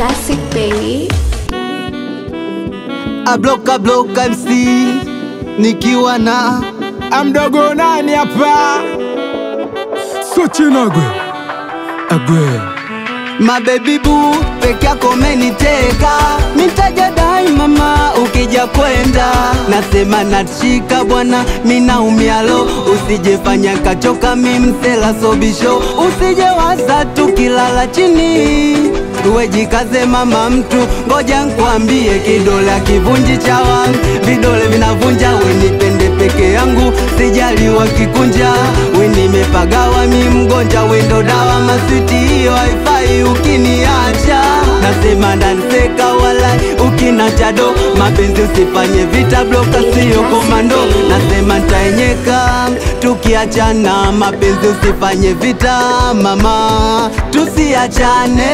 Classic baby. A block MC nikiwa na amdogo nani hapa Sochinagwe agwe my baby boo, peke yako meniteka, nitaja dai mama ukija kwenda, nasema nachika bwana minaumia lo, usijefanya kachoka mimsela sobisho, usije waza tukilala chini, uwe jikaze mama mtu, ngoja nkwambie kidole kivunji cha wangu, vidole vinavunja, we nipende peke yangu, sijali wakikunja, we nimepagawa mi mgonja, we ndo dawa maswiti hiyo haifai ukiniacha, nasema ndanseka wala ukinacha do, mapenzi usifanye vita bloka siyo komando, nasema ntaenyeka tukiachana, mapenzi usifanye vita mama, tusiachane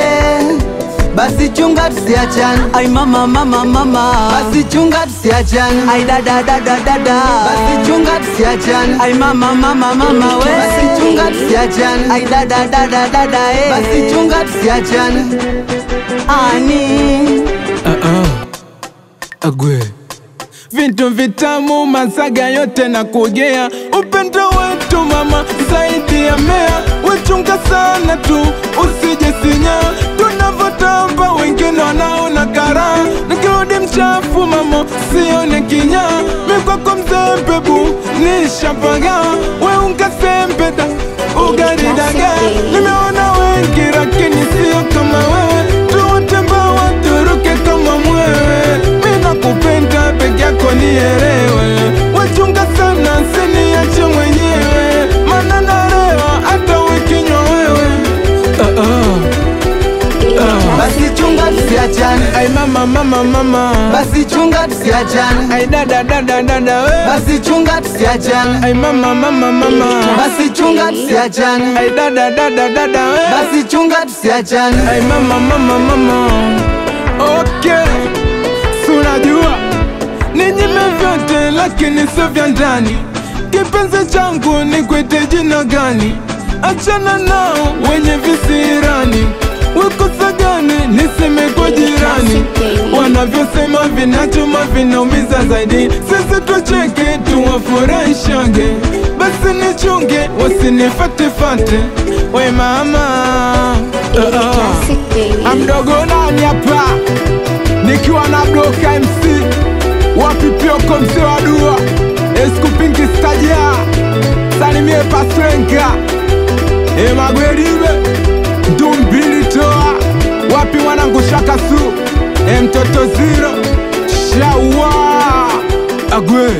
basi chunga tusiachane, ay mama mama mama, basi chunga tusiachane, ay dada dada dada, basi chunga tusiachane, ay mama mama mama we, basi chunga tusiachane, ay dada dada dada basi chunga tusiachane, ani agwe vitu vitamu masaga yote na kugea, upendo wetu mama zaidi ya mea, wechunga sana tu usije sinya, tunavotamba wengine wanaona kara, nikirudi mchafu mama sione kinya, mikwako mzembebu nishapaga, we ungasembeda ugaridaga, nimeona wengi lakini sio kama wewe, tuwatemba waturuke kama mwewe, mina kupenda peke yako nielewe, wachunga sana siniache mwenyewe, mana narewa hata ukinywa wewe. basi chunga tusiachane, Ay mama mama mama, basi chunga tusiachane, ay dada dada dada we, basi chunga tusiachane, ay mama mama mama, basi chunga tusiachane, ay dada dada dada we, basi chunga tusiachane, ay mama mama mama. Okay, sunajua ninyime vyote lakini sio vya ndani, kipenzi changu nikwete jina gani? Achana nao wenye visirani, wikosa gani niseme kwa jirani, wanavyosema vinachuma vinaumiza zaidi, sisi tucheke tuwafurahishage, basi nichunge wasinifate we mama. Classic baby. Amdogo nani hapa nikiwa na bloka MC wapi pioko mse wa dua eskupinki stajia salimie paswenka magweribe ndumbili toa wapi wanangu shakasu mtoto zero shawa agwe